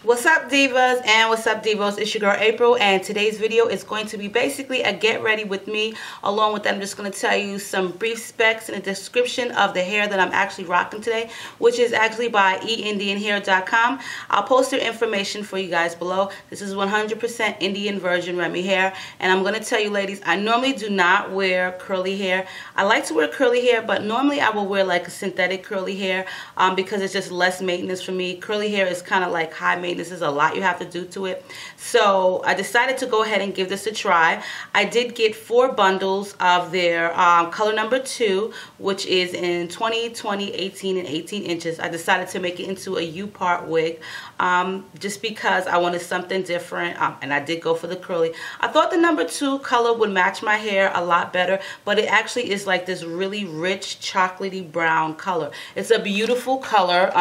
What's up, divas, and what's up, divos? It's your girl April, and today's video is going to be basically a get ready with me. Along with that, I'm just going to tell you some brief specs and a description of the hair that I'm actually rocking today, which is actually by eIndianHair.com. I'll post their information for you guys below. This is 100% Indian virgin Remy hair, and I'm going to tell you, ladies, I normally do not wear curly hair. I like to wear curly hair, but normally I will wear like a synthetic curly hair because it's just less maintenance for me. Curly hair is kind of like high maintenance. This is a lot you have to do to it. So I decided to go ahead and give this a try. I did get 4 bundles of their color number 2, which is in 20, 20, 18, and 18 inches. I decided to make it into a U-part wig just because I wanted something different, and I did go for the curly. I thought the number 2 color would match my hair a lot better, but it actually is like this really rich chocolatey brown color. It's a beautiful color.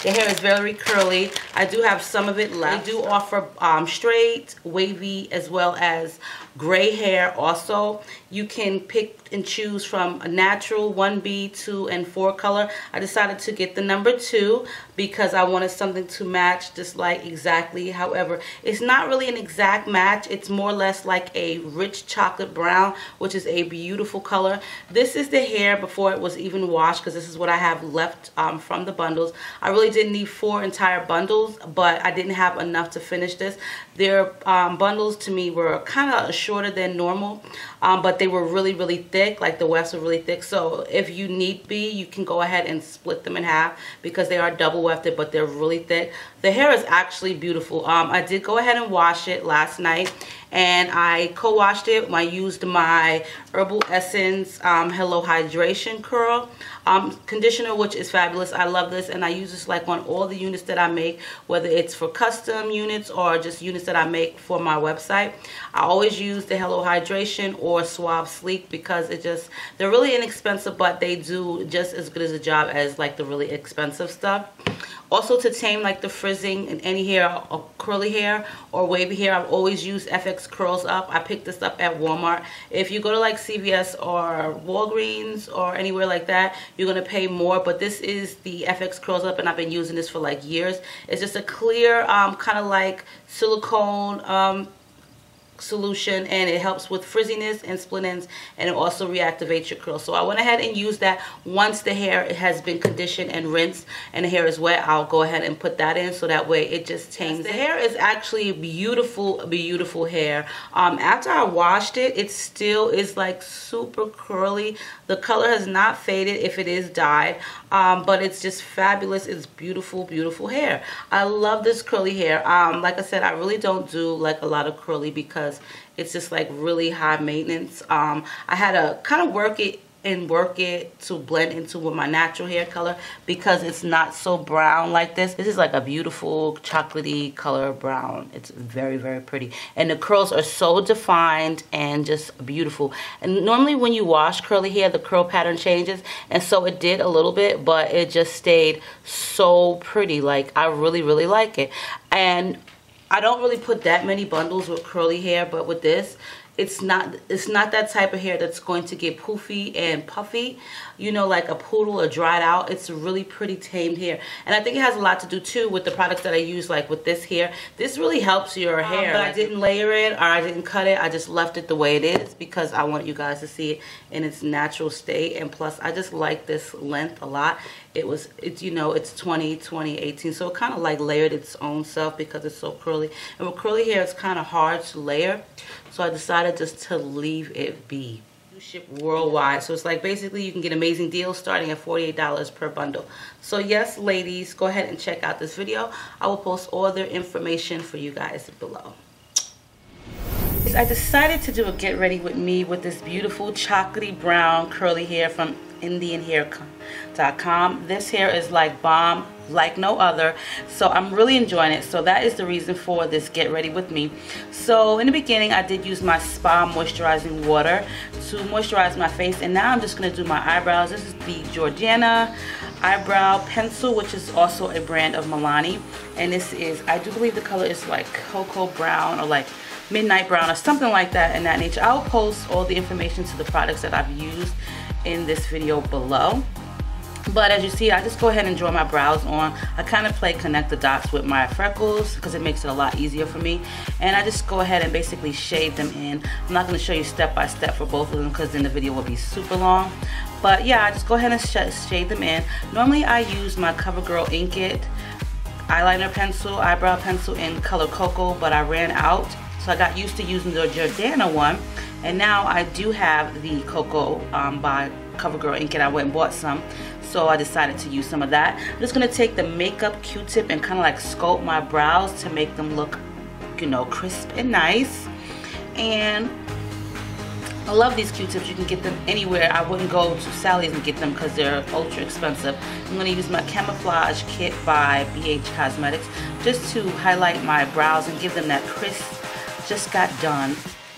The hair is very curly. I do have some of it left. They do offer straight, wavy, as well as gray hair also. You can pick and choose from a natural 1B, 2, and 4 color. I decided to get the number 2 because I wanted something to match just like exactly. However, it's not really an exact match. It's more or less like a rich chocolate brown, which is a beautiful color. This is the hair before it was even washed, because this is what I have left from the bundles. I really didn't need 4 entire bundles, but I didn't have enough to finish this. Their bundles to me were kind of shorter than normal, but they were really thick, like the wefts were really thick. So if you need be, you can go ahead and split them in half because they are double wefted, but they're really thick. The hair is actually beautiful. I did go ahead and wash it last night, and I co-washed it. I used my Herbal Essence Hello Hydration Curl conditioner, which is fabulous. I love this, and I use this like on all the units that I make, whether it's for custom units or just units that I make for my website. I always use the Hello Hydration or Suave Sleek because they're really inexpensive, but they do just as good as a job as like the really expensive stuff. Also, to tame like the frizzing in any hair, or curly hair or wavy hair, I've always used FX Curls Up. I picked this up at Walmart. If you go to like CVS or Walgreens or anywhere like that, you're going to pay more, but this is the FX Curls Up, and I've been using this for like years. It's just a clear kind of like silicone solution, and it helps with frizziness and split ends, and it also reactivates your curls. So I went ahead and used that. Once the hair has been conditioned and rinsed and the hair is wet, I'll go ahead and put that in, so that way it just tames. The hair is actually beautiful hair. After I washed it, it still is like super curly. The color has not faded if it is dyed, but it's just fabulous. It's beautiful hair. I love this curly hair. Like I said, I really don't do like a lot of curly because it's just like really high maintenance. I had to kind of work it to blend into with my natural hair color because it's not so brown like this. This is like a beautiful chocolatey color brown. It's very pretty, and the curls are so defined and just beautiful. And normally when you wash curly hair, the curl pattern changes, and so it did a little bit, but it just stayed so pretty. Like, I really like it. And I don't really put that many bundles with curly hair, but with this, it's not that type of hair that's going to get poofy and puffy, you know, like a poodle or dried out. It's really pretty tamed hair, and I think it has a lot to do too with the products that I use. Like with this hair, this really helps your hair. But I didn't layer it, or I didn't cut it. I just left it the way it is because I want you guys to see it in its natural state, and plus I just like this length a lot. It's you know, it's 20, 20, 18, so it kind of like layered its own self because it's so curly. And with curly hair, it's kind of hard to layer, so I decided just to leave it be. You ship worldwide, so it's like basically you can get amazing deals starting at $48 per bundle. So yes, ladies, go ahead and check out this video. I will post all their information for you guys below. I decided to do a get ready with me with this beautiful chocolatey brown curly hair from eIndianHair.com. This hair is like bomb, like no other, so I'm really enjoying it. So that is the reason for this get ready with me. So in the beginning, I did use my spa moisturizing water to moisturize my face, and now I'm just going to do my eyebrows. This is the Jordana eyebrow pencil, which is also a brand of Milani, and this is, I do believe the color is like cocoa brown or like midnight brown or something like that in that nature. I'll post all the information to the products that I've used in this video below. But as you see, I just go ahead and draw my brows on. I kind of play connect the dots with my freckles because it makes it a lot easier for me. And I just go ahead and basically shade them in. I'm not going to show you step by step for both of them because then the video will be super long. But yeah, I just go ahead and shade them in. Normally I use my CoverGirl Ink It eyeliner pencil, eyebrow pencil in color Cocoa, but I ran out. So I got used to using the Jordana one. And now I do have the Cocoa by CoverGirl Ink It. I went and bought some. So I decided to use some of that. I'm just going to take the makeup Q-tip and kind of like sculpt my brows to make them look, you know, crisp and nice. And I love these Q-tips. You can get them anywhere. I wouldn't go to Sally's and get them because they're ultra expensive. I'm going to use my Camouflage kit by BH Cosmetics just to highlight my brows and give them that crisp, just got done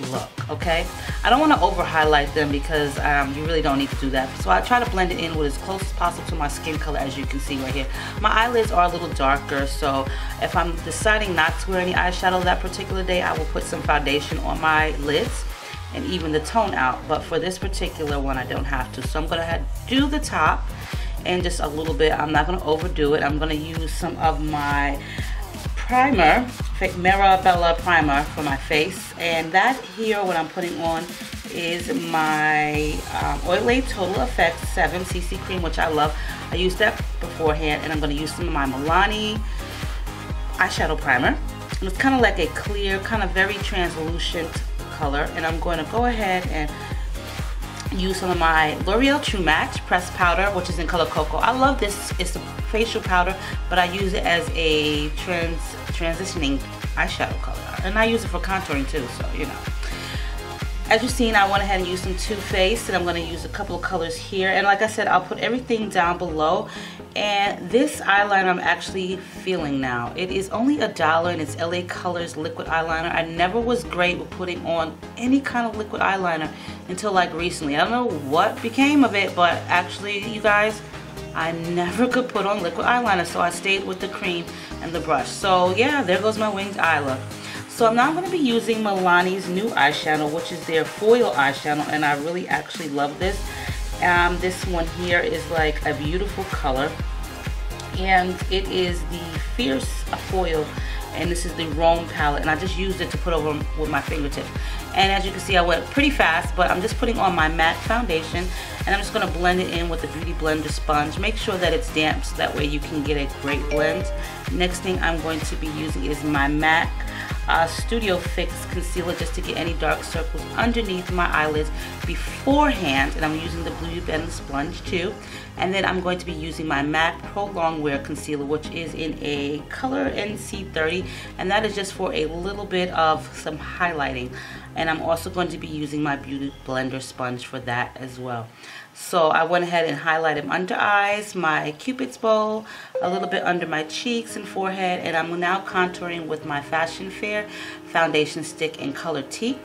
look. Okay, I don't want to over highlight them because you really don't need to do that, so I try to blend it in with as close as possible to my skin color. As you can see right here, my eyelids are a little darker, so if I'm deciding not to wear any eyeshadow that particular day, I will put some foundation on my lids and even the tone out. But for this particular one, I don't have to, so I'm gonna do the top and just a little bit. I'm not gonna overdo it. I'm gonna use some of my primer, Mirabell Primer for my face, and that here what I'm putting on is my Olay Total Effect 7 CC cream, which I love. I used that beforehand, and I'm going to use some of my Milani eyeshadow primer. And it's kind of like a clear, kind of very translucent color, and I'm going to go ahead and use some of my Loreal True Match Presed Powder, which is in color Cocoa. I love this. It's a facial powder, but I use it as a transitioning eyeshadow color, and I use it for contouring too, so you know. As you've seen, I went ahead and used some Too Faced, and I'm going to use a couple of colors here, and like I said, I'll put everything down below. And this eyeliner I'm actually feeling now. It is only $1 and it's LA Colors liquid eyeliner. I never was great with putting on any kind of liquid eyeliner until like recently. I don't know what became of it, but actually, you guys, I never could put on liquid eyeliner, so I stayed with the cream and the brush. So yeah, there goes my winged eye look. So I'm now going to be using Milani's new eyeshadow, which is their foil eyeshadow, and I really actually love this. This one here is like a beautiful color, and it is the Fierce Foil, and this is the Rome palette, and I just used it to put over with my fingertips. And as you can see, I went pretty fast, but I'm just putting on my MAC foundation, and I'm just going to blend it in with the Beauty Blender sponge. Make sure that it's damp so that way you can get a great blend. Next thing I'm going to be using is my MAC Studio Fix concealer, just to get any dark circles underneath my eyelids beforehand, and I'm using the Beauty Blender sponge too. And then I'm going to be using my MAC Pro Longwear concealer, which is in a color NC30, and that is just for a little bit of some highlighting. And I'm also going to be using my Beauty Blender sponge for that as well. So I went ahead and highlighted under eyes, my Cupid's bow, a little bit under my cheeks and forehead, and I'm now contouring with my Fashion Fair foundation stick in color Teak.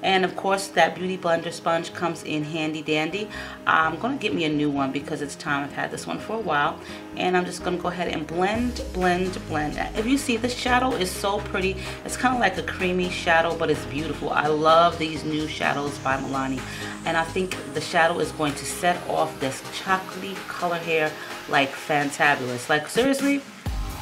And of course, that Beauty Blender sponge comes in handy dandy. I'm going to get me a new one because it's time. I've had this one for a while. And I'm just going to go ahead and blend, blend, blend. If you see, the shadow is so pretty. It's kind of like a creamy shadow, but it's beautiful. I love these new shadows by Milani. And I think the shadow is going to set off this chocolatey color hair like fantabulous. Like seriously,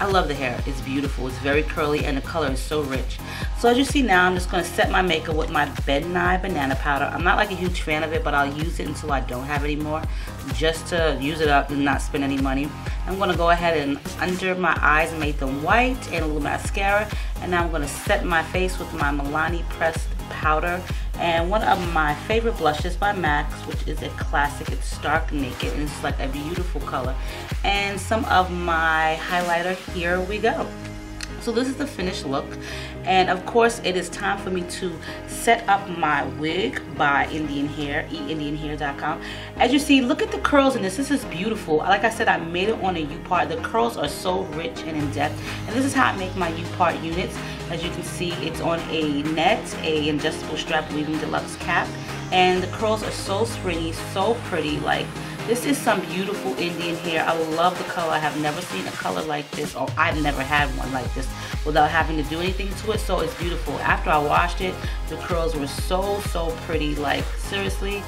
I love the hair. It's beautiful. It's very curly and the color is so rich. So as you see now, I'm just going to set my makeup with my Nye Banana Powder. I'm not like a huge fan of it, but I'll use it until I don't have any more, just to use it up and not spend any money. I'm going to go ahead and under my eyes and make them white and a little mascara. And now I'm going to set my face with my Milani Presed Powder and one of my favorite blushes by MAC, which is a classic. It's Stark Naked and it's like a beautiful color, and some of my highlighter. Here we go. So this is the finished look, and of course it is time for me to set up my wig by eIndianHair, eIndianHair.com. As you see, look at the curls in this. This is beautiful. Like I said, I made it on a U-part. The curls are so rich and in depth, and this is how I make my U-part units. As you can see, it's on a net, a adjustable strap weaving deluxe cap, and the curls are so springy, so pretty. Like, this is some beautiful Indian hair. I love the color. I have never seen a color like this, or I've never had one like this without having to do anything to it, so it's beautiful. After I washed it, the curls were so pretty. Like, seriously,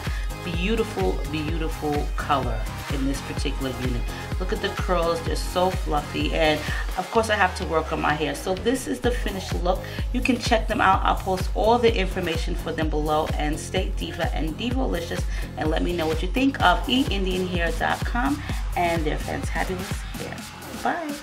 beautiful, beautiful color in this particular unit. Look at the curls, they're so fluffy, and of course I have to work on my hair. So this is the finished look. You can check them out. I'll post all the information for them below, and stay diva and divolicious, and let me know what you think of eIndianHair.com and their fantabulous hair. Bye.